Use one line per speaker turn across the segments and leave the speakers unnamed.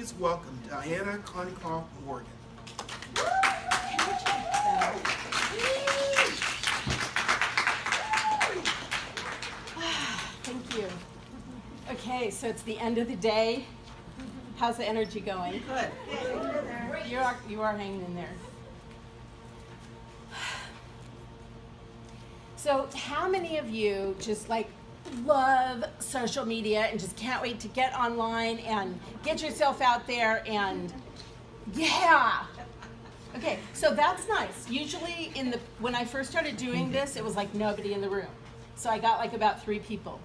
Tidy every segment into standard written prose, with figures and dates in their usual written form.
please welcome Diana Concoff Morgan.
Thank you. Okay, so it's the end of the day. How's the energy going?
Good.
You are hanging in there. So how many of you just like love social media and just can't wait to get online and get yourself out there and yeah. Okay, so that's nice. Usually when I first started doing this, it was like nobody in the room. So I got like about 3 people.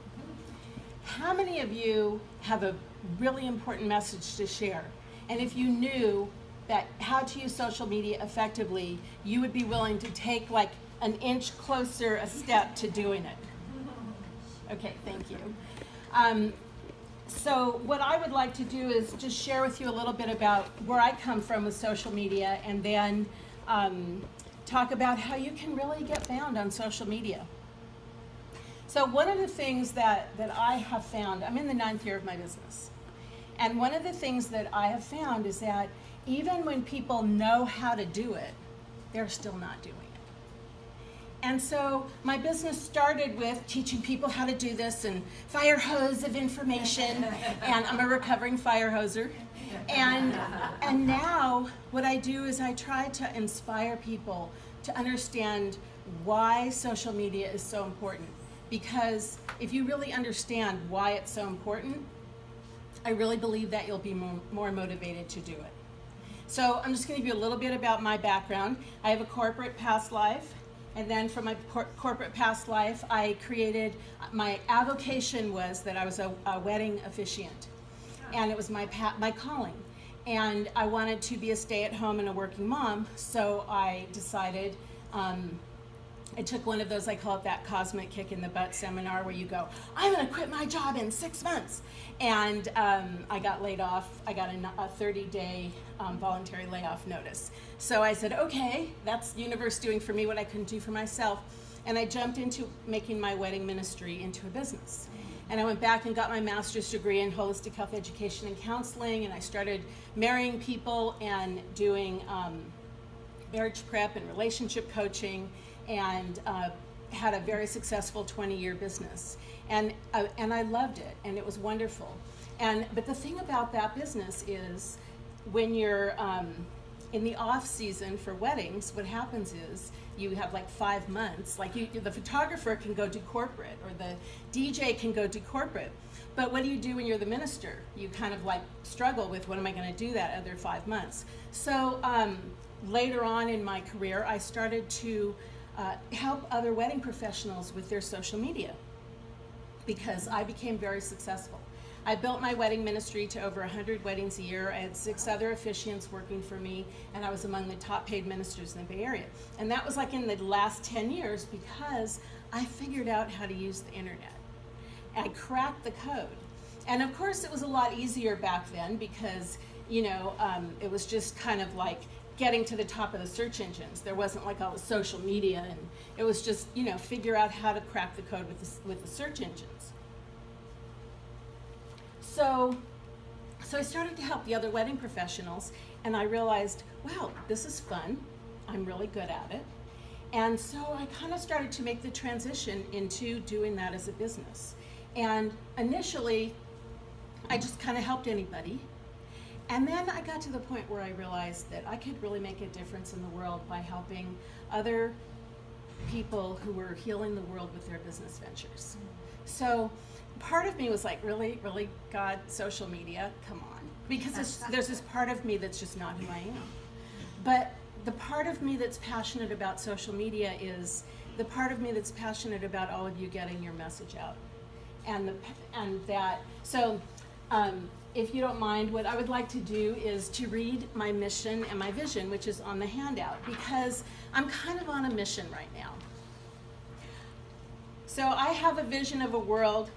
How many of you have a really important message to share? And if you knew that how to use social media effectively, you would be willing to take like an inch closer a step to doing it. Okay, thank you. So what I would like to do is just share with you a little bit about where I come from with social media, and then talk about how you can really get found on social media. So one of the things that I have found, I'm in the 9th year of my business, and one of the things that I have found is that even when people know how to do it, they're still not doing it. And so my business started with teaching people how to do this and fire hose of information, and I'm a recovering fire hoser. And now what I do is I try to inspire people to understand why social media is so important. Because if you really understand why it's so important, I really believe that you'll be more motivated to do it. So I'm just going to give you a little bit about my background. I have a corporate past life. And then from my corporate past life, I created, my avocation was that I was a wedding officiant. And it was my calling. And I wanted to be a stay-at-home and a working mom, so I decided, I took one of those, I call it that cosmic kick in the butt seminar where you go, I'm gonna quit my job in 6 months. And I got laid off. I got a 30-day voluntary layoff notice. So I said, okay, that's universe doing for me what I couldn't do for myself. And I jumped into making my wedding ministry into a business. And I went back and got my master's degree in holistic health education and counseling, and I started marrying people and doing marriage prep and relationship coaching, and had a very successful 20-year business. And I loved it, and it was wonderful. But the thing about that business is when you're in the off season for weddings, what happens is you have like 5 months, like the photographer can go do corporate, or the DJ can go do corporate. But what do you do when you're the minister? You kind of like struggle with, what am I going to do that other 5 months? So later on in my career, I started to help other wedding professionals with their social media, because I became very successful. I built my wedding ministry to over 100 weddings a year. I had 6 other officiants working for me, and I was among the top paid ministers in the Bay Area. And that was like in the last 10 years because I figured out how to use the internet. I cracked the code. And of course it was a lot easier back then because, it was just kind of like getting to the top of the search engines. There wasn't like all the social media, and it was just, figure out how to crack the code with the search engines. So I started to help the other wedding professionals, and I realized, wow, this is fun. I'm really good at it. And so I kind of started to make the transition into doing that as a business. And initially, I just kind of helped anybody. And then I got to the point where I realized that I could really make a difference in the world by helping other people who were healing the world with their business ventures. So part of me was like, really, God, social media, come on. Because there's this part of me that's just not who I am. But the part of me that's passionate about social media is the part of me that's passionate about all of you getting your message out. If you don't mind, what I would like to do is to read my mission and my vision, which is on the handout, because I'm kind of on a mission right now. So I have a vision of a world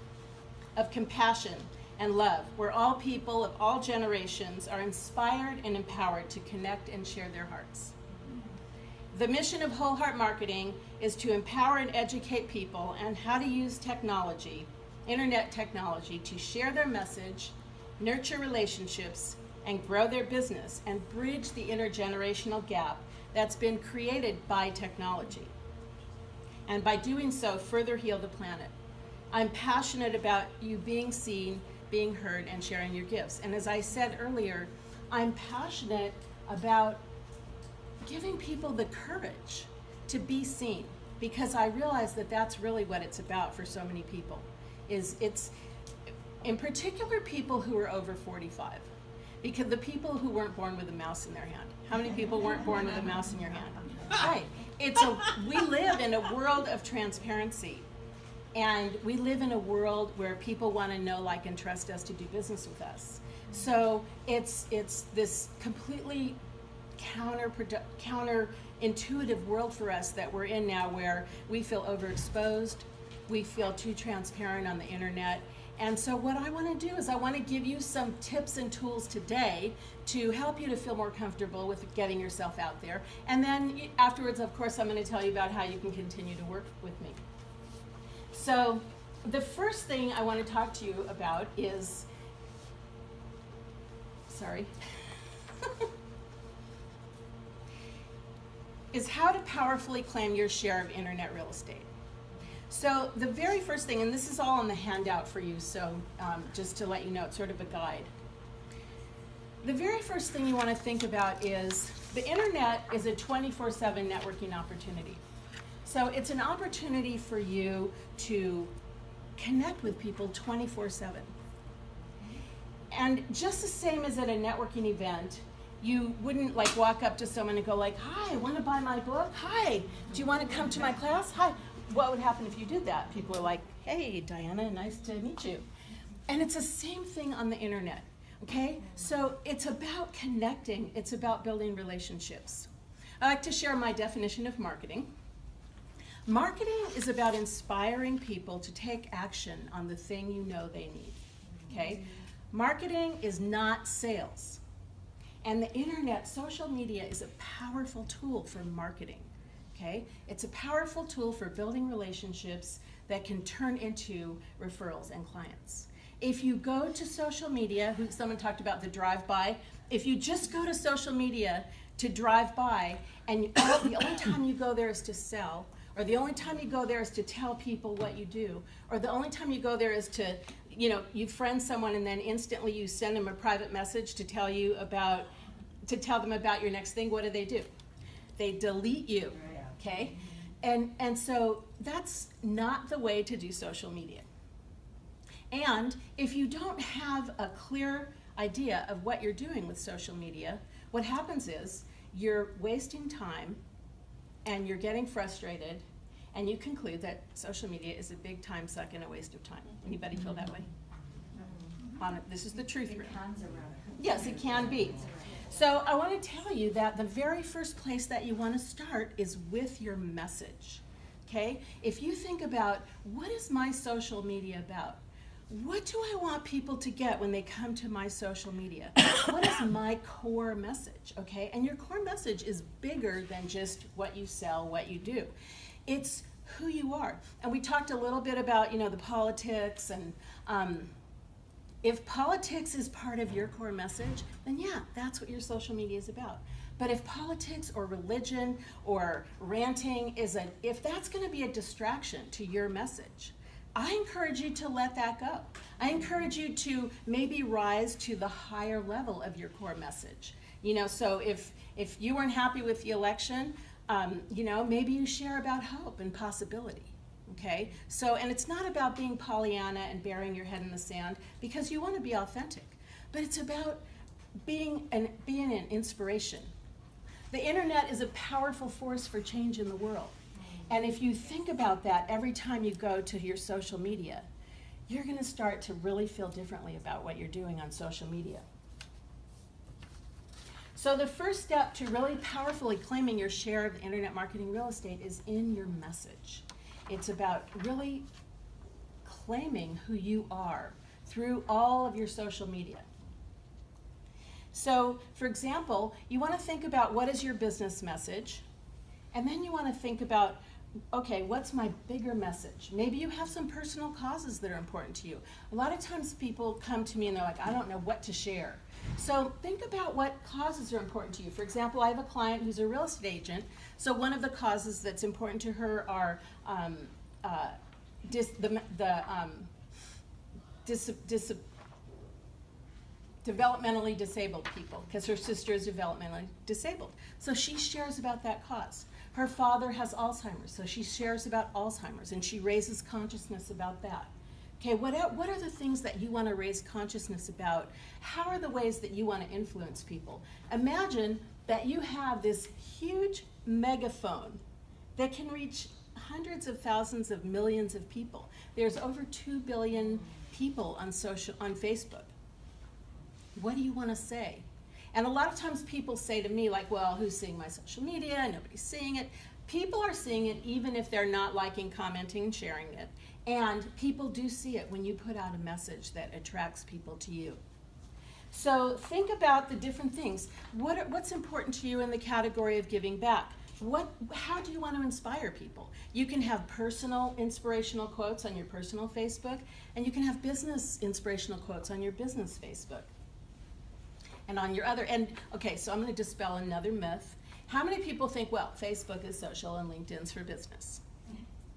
of compassion and love, where all people of all generations are inspired and empowered to connect and share their hearts. The mission of Whole Heart Marketing is to empower and educate people on how to use technology, internet technology, to share their message, nurture relationships, and grow their business and bridge the intergenerational gap that's been created by technology. And by doing so, further heal the planet. I'm passionate about you being seen, being heard, and sharing your gifts. And as I said earlier, I'm passionate about giving people the courage to be seen, because I realize that that's really what it's about for so many people. It's in particular people who are over 45, because the people who weren't born with a mouse in their hand. How many people weren't born with a mouse in your hand? Right. We live in a world of transparency, and we live in a world where people want to know, like, and trust us to do business with us. So it's this completely counterintuitive world for us that we're in now, where we feel overexposed, we feel too transparent on the internet. And so what I want to do is I want to give you some tips and tools today to help you to feel more comfortable with getting yourself out there. And then afterwards, of course, I'm going to tell you about how you can continue to work with me. So the first thing I want to talk to you about is, is how to powerfully claim your share of internet real estate. So the very first thing, and this is all on the handout for you, so just to let you know, it's sort of a guide. The very first thing you want to think about is the internet is a 24/7 networking opportunity. So it's an opportunity for you to connect with people 24/7. And just the same as at a networking event, you wouldn't like walk up to someone and go like, "Hi, want to buy my book? Hi, do you want to come to my class? Hi." What would happen if you did that? People are like, "Hey, Diana, nice to meet you." And it's the same thing on the internet, okay? So it's about connecting. It's about building relationships. I like to share my definition of marketing. Marketing is about inspiring people to take action on the thing you know they need, okay? Marketing is not sales. And the internet, social media, is a powerful tool for marketing. Okay? It's a powerful tool for building relationships that can turn into referrals and clients. If you go to social media, someone talked about the drive-by, if you just go to social media to drive by, and the only time you go there is to sell, or the only time you go there is to tell people what you do, or the only time you go there is to, you friend someone and then instantly you send them a private message to tell them about your next thing, what do? They delete you. Okay, and so that's not the way to do social media. And if you don't have a clear idea of what you're doing with social media, what happens is you're wasting time and you're getting frustrated, and you conclude that social media is a big time suck and a waste of time. Anybody feel that way? This is the truth. Yes, it can be. So I want to tell you that the very first place that you want to start is with your message, okay? If you think about, what is my social media about? What do I want people to get when they come to my social media? What is my core message, okay? And your core message is bigger than just what you sell, what you do. It's who you are. And we talked a little bit about, the politics, and if politics is part of your core message, then yeah, that's what your social media is about. But if politics or religion or ranting if that's going to be a distraction to your message, I encourage you to let that go. I encourage you to maybe rise to the higher level of your core message. So if you weren't happy with the election, maybe you share about hope and possibility. Okay, so, and it's not about being Pollyanna and burying your head in the sand, because you want to be authentic, but it's about being an inspiration. The internet is a powerful force for change in the world. And if you think about that every time you go to your social media, you're going to start to really feel differently about what you're doing on social media. So the first step to really powerfully claiming your share of the internet marketing real estate is in your message. It's about really claiming who you are through all of your social media. So, for example, you want to think about what is your business message, and then you want to think about, okay, what's my bigger message? Maybe you have some personal causes that are important to you. A lot of times people come to me and they're like, I don't know what to share. So think about what causes are important to you. For example, I have a client who's a real estate agent. So one of the causes that's important to her are developmentally disabled people, because her sister is developmentally disabled. So she shares about that cause. Her father has Alzheimer's, so she shares about Alzheimer's, and she raises consciousness about that. Okay, what are the things that you want to raise consciousness about? How are the ways that you want to influence people? Imagine that you have this huge megaphone that can reach hundreds of thousands of millions of people. There's over 2 billion people on Facebook. What do you want to say? And a lot of times people say to me, like, well, who's seeing my social media? Nobody's seeing it. People are seeing it even if they're not liking, commenting, and sharing it. And people do see it when you put out a message that attracts people to you. So think about the different things. What's important to you in the category of giving back? How do you want to inspire people? You can have personal inspirational quotes on your personal Facebook, and you can have business inspirational quotes on your business Facebook. And on your other, and okay, so I'm going to dispel another myth. How many people think, well, Facebook is social and LinkedIn's for business?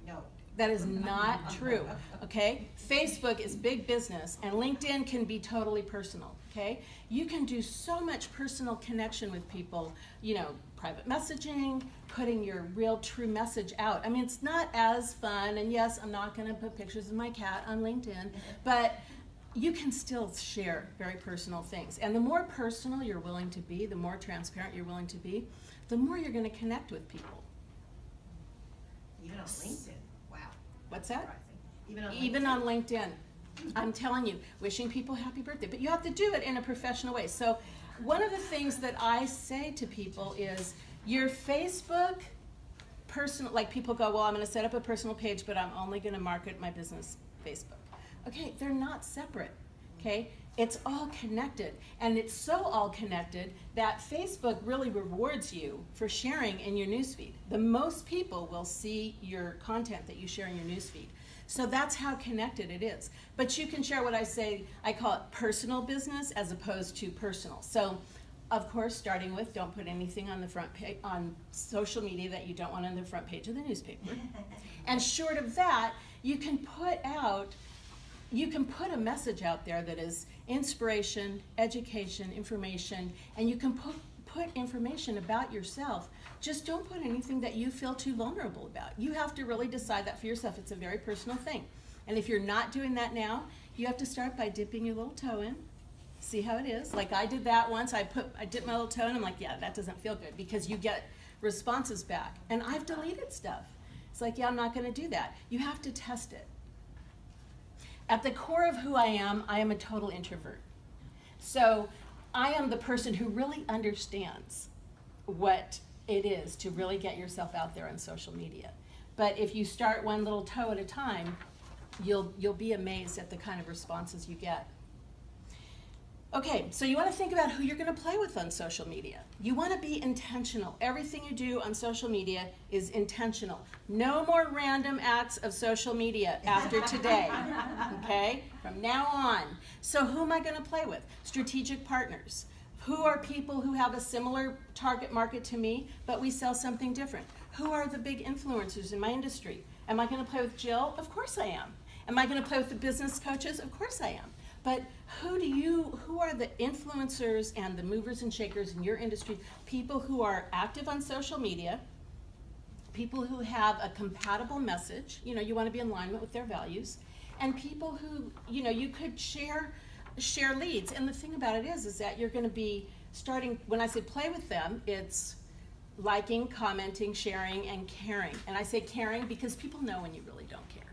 No.
That is not true, okay? Facebook is big business, and LinkedIn can be totally personal, okay? You can do so much personal connection with people, you know, private messaging, putting your real true message out. I mean, it's not as fun, and yes, I'm not gonna put pictures of my cat on LinkedIn, but you can still share very personal things. And the more personal you're willing to be, the more transparent you're willing to be, the more you're gonna connect with people.
Even on LinkedIn. Wow.
What's that?
Surprising.
Even on LinkedIn. I'm telling you, wishing people happy birthday. But you have to do it in a professional way. So one of the things that I say to people is your Facebook personal, like people go, well, I'm going to set up a personal page, but I'm only going to market my business Facebook. Okay, they're not separate. Okay, it's all connected. And it's so all connected that Facebook really rewards you for sharing in your newsfeed. The most people will see your content that you share in your newsfeed. So that's how connected it is. But you can share what I call it personal business as opposed to personal. So, of course, starting with don't put anything on the front page, on social media that you don't want on the front page of the newspaper. And short of that, you can put a message out there that is inspiration, education, information, and you can put information about yourself. Just don't put anything that you feel too vulnerable about. You have to really decide that for yourself. It's a very personal thing. And if you're not doing that now, you have to start by dipping your little toe in. See how it is? Like I did that once. I dipped my little toe in. I'm like, yeah, that doesn't feel good, because you get responses back. And I've deleted stuff. It's like, yeah, I'm not going to do that. You have to test it. At the core of who I am a total introvert. So I am the person who really understands what it is to really get yourself out there on social media. But if you start one little toe at a time, you'll be amazed at the kind of responses you get. Okay, so you want to think about who you're going to play with on social media. You want to be intentional. Everything you do on social media is intentional. No more random acts of social media after today, okay? From now on. So who am I going to play with? Strategic partners. Who are people who have a similar target market to me, but we sell something different? Who are the big influencers in my industry? Am I going to play with Jill? Of course I am. Am I going to play with the business coaches? Of course I am. But who are the influencers and the movers and shakers in your industry? People who are active on social media, people who have a compatible message, you want to be in alignment with their values, and people who, you could share leads. And the thing about it is that you're going to be starting, when I say play with them, it's liking, commenting, sharing, and caring. And I say caring because people know when you really don't care.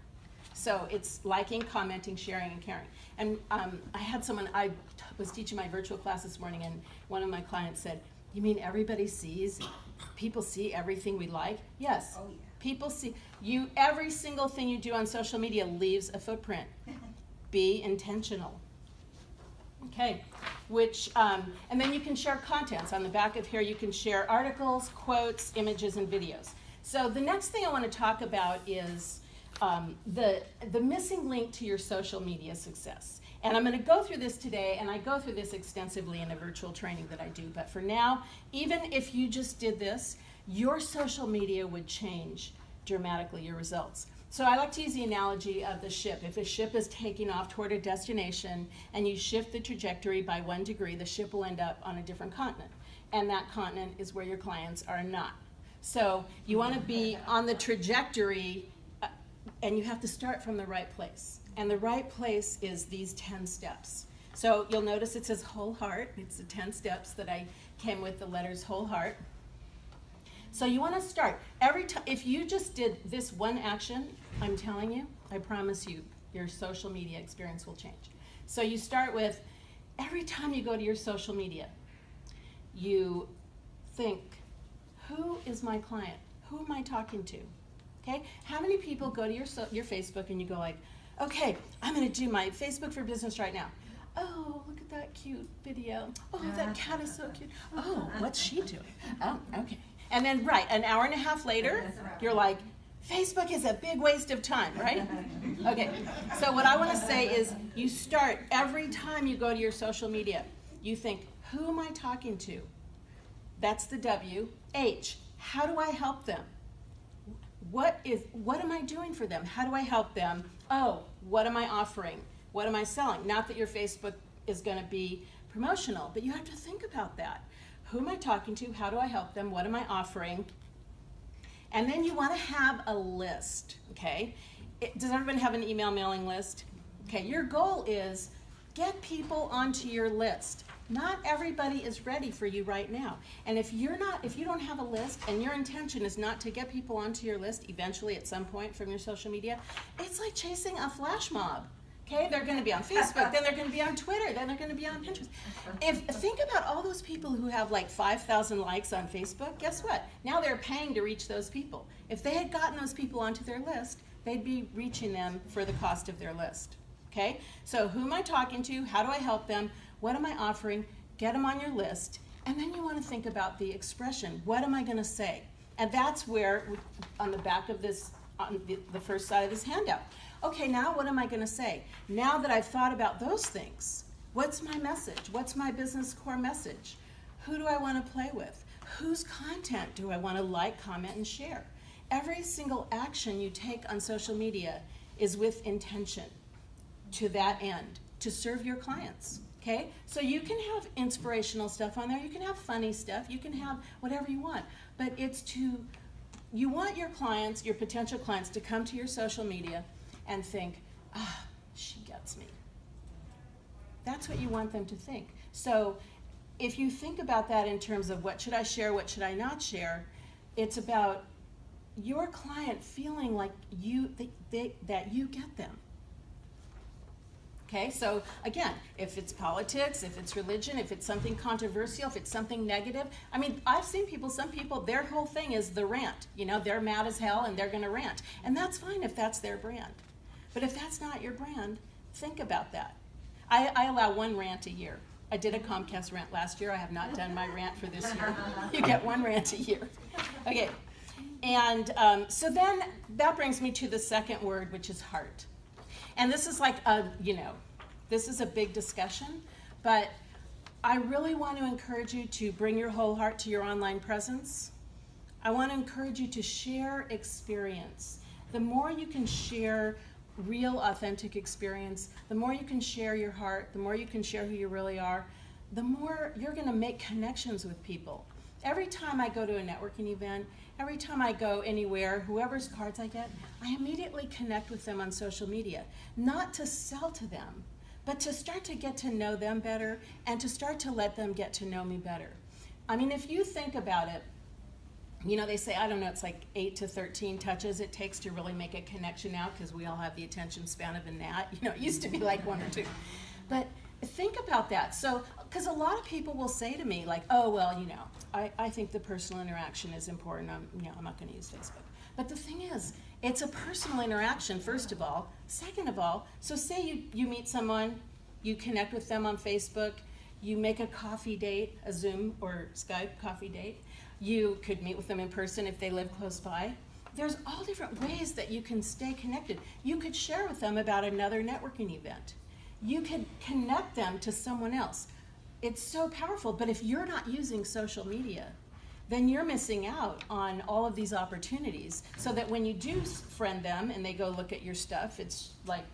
So it's liking, commenting, sharing, and caring. And I had someone, I was teaching my virtual class this morning, and one of my clients said, you mean people see everything we like? Yes.
Oh, yeah.
People see, every single thing you do on social media leaves a footprint. Be intentional. Okay, and then you can share contents. On the back of here, you can share articles, quotes, images, and videos. So the next thing I want to talk about is the missing link to your social media success. And I'm going to go through this today, and I go through this extensively in a virtual training that I do. But for now, even if you just did this, your social media would change dramatically your results. So I like to use the analogy of the ship. If a ship is taking off toward a destination and you shift the trajectory by 1 degree, the ship will end up on a different continent. And that continent is where your clients are not. So you want to be on the trajectory, and you have to start from the right place. And the right place is these 10 steps. So you'll notice it says whole heart. It's the 10 steps that I came with the letters whole heart. So you want to start every time. If you just did this one action, I'm telling you, I promise you, your social media experience will change. So you start with, every time you go to your social media, you think, who is my client? Who am I talking to? Okay? How many people go to your Facebook and you go like, okay, I'm going to do my Facebook for business right now. Oh, look at that cute video. Oh, that cat is so cute. Oh, what's she doing? Oh, okay. And then, right, an hour and a half later, you're like, Facebook is a big waste of time, right? Okay, so what I want to say is you start every time you go to your social media, you think, who am I talking to? That's the W. H, how do I help them? What am I doing for them? How do I help them? Oh, what am I offering? What am I selling? Not that your Facebook is going to be promotional, but you have to think about that. Who am I talking to? How do I help them? What am I offering? And then you want to have a list, okay? Does everyone have an email mailing list? Okay, your goal is get people onto your list. Not everybody is ready for you right now. And if you don't have a list and your intention is not to get people onto your list eventually at some point from your social media, it's like chasing a flash mob. Okay, they're going to be on Facebook, then they're going to be on Twitter, then they're going to be on Pinterest. Think about all those people who have like 5,000 likes on Facebook. Guess what? Now they're paying to reach those people. If they had gotten those people onto their list, they'd be reaching them for the cost of their list. Okay, so who am I talking to? How do I help them? What am I offering? Get them on your list. And then you want to think about the expression. What am I going to say? And that's where, on the back of this, on the first side of this handout. Okay, now what am I going to say? Now that I've thought about those things, what's my message? What's my business core message? Who do I want to play with? Whose content do I want to like, comment, and share? Every single action you take on social media is with intention to that end, to serve your clients. Okay? So you can have inspirational stuff on there, you can have funny stuff, you can have whatever you want, but you want your clients, your potential clients, to come to your social media and think, she gets me. That's what you want them to think. So if you think about that in terms of what should I share, what should I not share, it's about your client feeling like that you get them. Okay, so again, if it's politics, if it's religion, if it's something controversial, if it's something negative, I mean, I've seen some people, their whole thing is the rant. You know, they're mad as hell and they're going to rant. And that's fine if that's their brand. But if that's not your brand, think about that. I allow one rant a year. I did a Comcast rant last year. I have not done my rant for this year. You get one rant a year. Okay, and so then that brings me to the second word, which is heart. And this is like this is a big discussion, but I really want to encourage you to bring your whole heart to your online presence. I want to encourage you to share experience. The more you can share real, authentic experience, the more you can share your heart, the more you can share who you really are, the more you're going to make connections with people. Every time I go to a networking event, every time I go anywhere, whoever's cards I get, I immediately connect with them on social media. Not to sell to them, but to start to get to know them better and to start to let them get to know me better. I mean, if you think about it, you know, they say, I don't know, it's like 8 to 13 touches it takes to really make a connection now, because we all have the attention span of a gnat. You know, it used to be like 1 or 2. But think about that. So, because a lot of people will say to me, like, oh, well, you know, I think the personal interaction is important. I'm not going to use Facebook. But the thing is, it's a personal interaction, first of all. Second of all, so say you meet someone, you connect with them on Facebook, you make a coffee date, a Zoom or Skype coffee date. You could meet with them in person if they live close by. There's all different ways that you can stay connected. You could share with them about another networking event. you could connect them to someone else. It's so powerful, but if you're not using social media, then you're missing out on all of these opportunities, so that when you do friend them and they go look at your stuff, it's like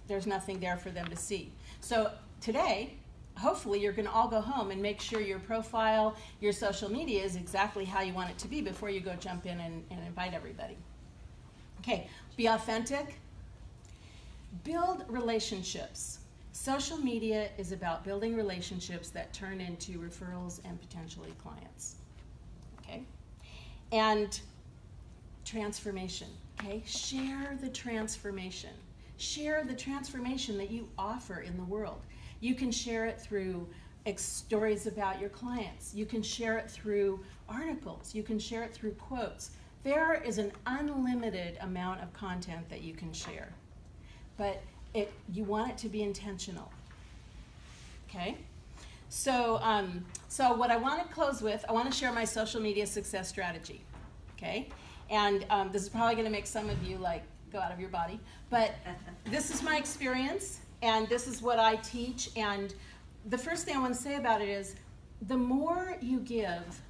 there's nothing there for them to see. So today, hopefully you're going to all go home and make sure your profile, your social media is exactly how you want it to be before you go jump in and invite everybody. Okay, be authentic. Build relationships. Social media is about building relationships that turn into referrals and potentially clients. Okay? And transformation. Okay? Share the transformation. Share the transformation that you offer in the world. You can share it through stories about your clients. You can share it through articles. You can share it through quotes. There is an unlimited amount of content that you can share. But you want it to be intentional. Okay? So what I want to close with, I want to share my social media success strategy. Okay? And this is probably going to make some of you like go out of your body. But this is my experience, and this is what I teach. And the first thing I want to say about it is, the more you give,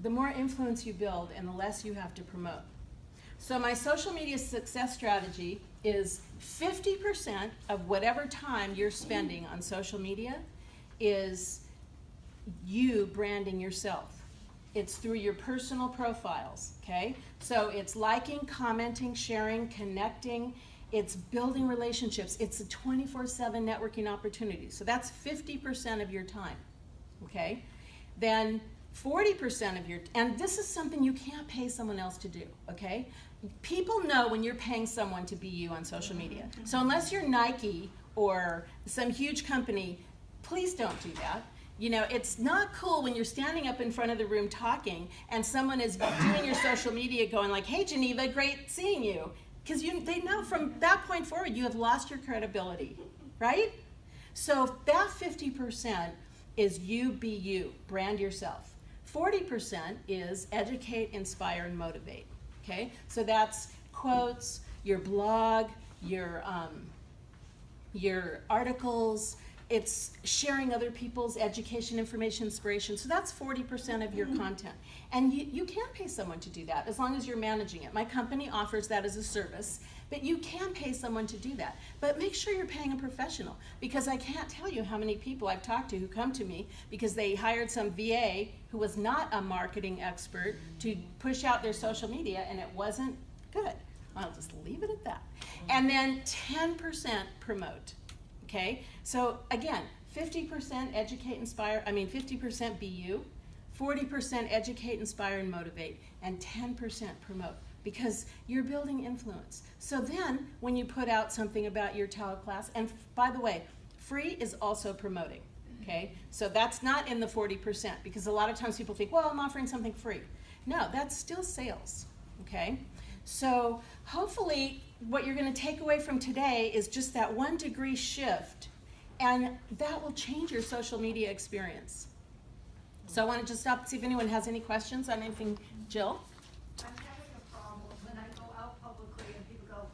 the more influence you build, and the less you have to promote. So my social media success strategy is 50% of whatever time you're spending on social media is you branding yourself. It's through your personal profiles, okay? So it's liking, commenting, sharing, connecting. It's building relationships. It's a 24/7 networking opportunity. So that's 50% of your time, okay? Then 40% of your, and this is something you can't pay someone else to do, okay? People know when you're paying someone to be you on social media. So unless you're Nike or some huge company, please don't do that. You know, it's not cool when you're standing up in front of the room talking and someone is doing your social media going like, hey Geneva, great seeing you. Because they know from that point forward you have lost your credibility, right? So that 50% is you be you, brand yourself. 40% is educate, inspire, and motivate. Okay, so that's quotes, your blog, your articles. It's sharing other people's education, information, inspiration. So that's 40% of your content. And you can pay someone to do that as long as you're managing it. My company offers that as a service, but you can pay someone to do that. But make sure you're paying a professional, because I can't tell you how many people I've talked to who come to me because they hired some VA who was not a marketing expert to push out their social media, and it wasn't good. I'll just leave it at that. And then 10% promote. Okay, so again, 50% educate, inspire, 50% be you, 40% educate, inspire, and motivate, and 10% promote, because you're building influence. So then, when you put out something about your talent class, and by the way, free is also promoting, okay? So that's not in the 40%, because a lot of times people think, well, I'm offering something free. No, that's still sales, okay? So hopefully what you're going to take away from today is just that 1 degree shift, and that will change your social media experience. So I want to just stop and see if anyone has any questions on anything. Jill?
I'm having a problem when I go out publicly and people go,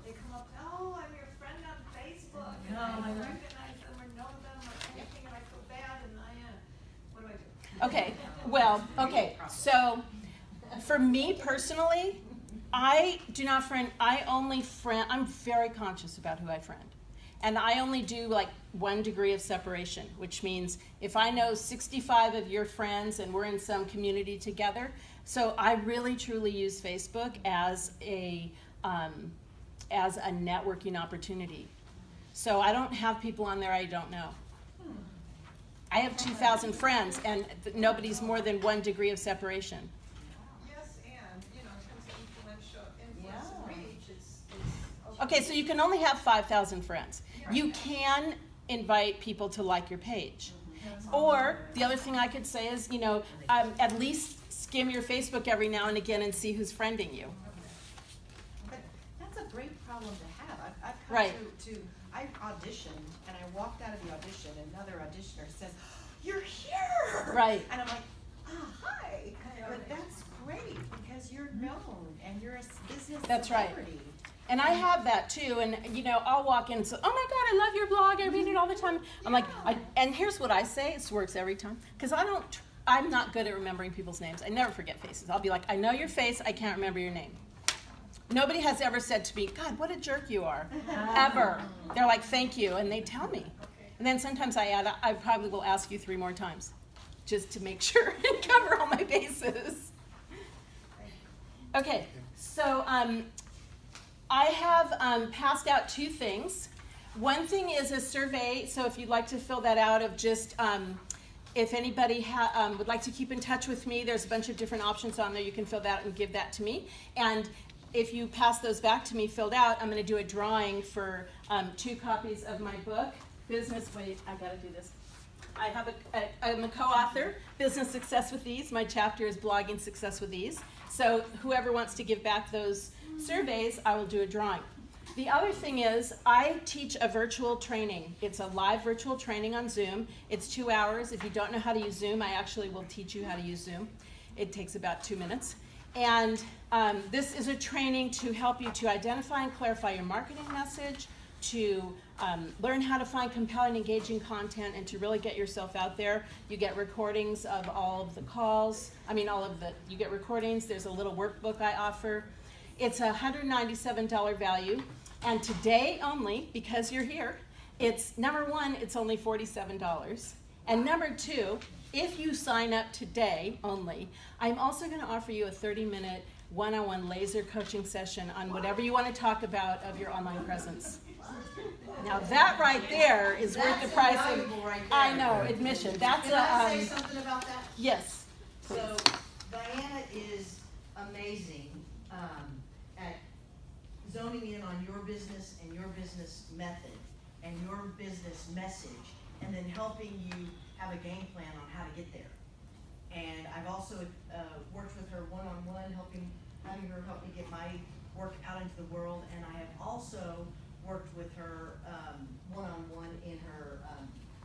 they come up, oh, I'm your friend on Facebook, and I recognize them or know them or anything, and I feel bad, and what do I do?
Okay, well, okay, so for me personally, I do not friend, I only friend, I'm very conscious about who I friend. And I only do like 1 degree of separation, which means if I know 65 of your friends and we're in some community together, so I really truly use Facebook as a networking opportunity. So I don't have people on there I don't know. I have 2,000 friends, and nobody's more than 1 degree of separation.
Yes, and, in terms of influence and reach, it's
Okay, so you can only have 5,000 friends. You can invite people to like your page. Or the other thing I could say is, at least skim your Facebook every now and again and see who's friending you.
But that's a great problem to have. I've come
Right.
I auditioned, and I walked out of the audition, and another auditioner says, you're here!
Right.
And I'm like, hi! But that's great, because you're known, and you're a business
That's right.
celebrity.
And I have that too, and you know, I'll walk in and say, oh my God, I love your blog, I read it all the time. I'm like, and here's what I say, it works every time, because I'm not good at remembering people's names. I never forget faces. I'll be like, I know your face, I can't remember your name. Nobody has ever said to me, God, what a jerk you are, ever. They're like, thank you, and they tell me. And then sometimes I probably will ask you 3 more times, just to make sure and cover all my bases. Okay, so I have passed out 2 things. One thing is a survey, so if you'd like to fill that out of just, if anybody would like to keep in touch with me, there's a bunch of different options on there. You can fill that out and give that to me. And if you pass those back to me filled out, I'm going to do a drawing for 2 copies of my book, wait, I got to do this. I'm a co-author, Business Success with Ease. My chapter is Blogging Success with Ease. So whoever wants to give back those surveys, I will do a drawing. The other thing is I teach a virtual training. It's a live virtual training on Zoom. It's 2 hours. If you don't know how to use Zoom, I actually will teach you how to use Zoom. It takes about 2 minutes. And this is a training to help you to identify and clarify your marketing message, to learn how to find compelling, engaging content, and to really get yourself out there. You get recordings of all of the calls. You get recordings. There's a little workbook I offer. It's a $197 value. And today only, because you're here, it's number 1, it's only $47. And number 2, if you sign up today only, I'm also going to offer you a 30-minute one-on-one laser coaching session on whatever you want to talk about of your online presence. Now that right there is worth the price of,
right there.
I know, admission. That's
Can I say something about that?
yes. Please.
So Diana is amazing at zoning in on your business and your business method and your business message, and then helping you have a game plan on how to get there. And I've also worked with her one-on-one, having her help me get my work out into the world, and I have also worked with her one-on-one in her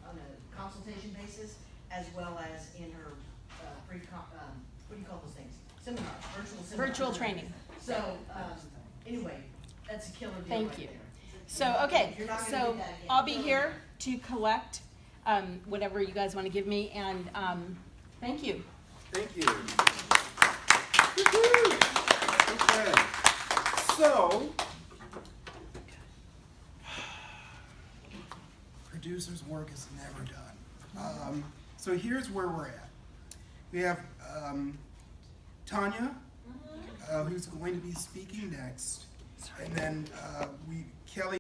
on a consultation basis, as well as in her what do you call those things? Seminars, virtual seminars.
Virtual training.
So anyway, that's a killer deal.
Thank
right
you.
there.
So, okay,
You're not gonna
so
get that again.
I'll be here to collect whatever you guys want to give me, and thank you.
Thank you. Woo-hoo. Okay. So, producer's work is never done. So here's where we're at. We have Tanya, who's going to be speaking next, and then Kelly.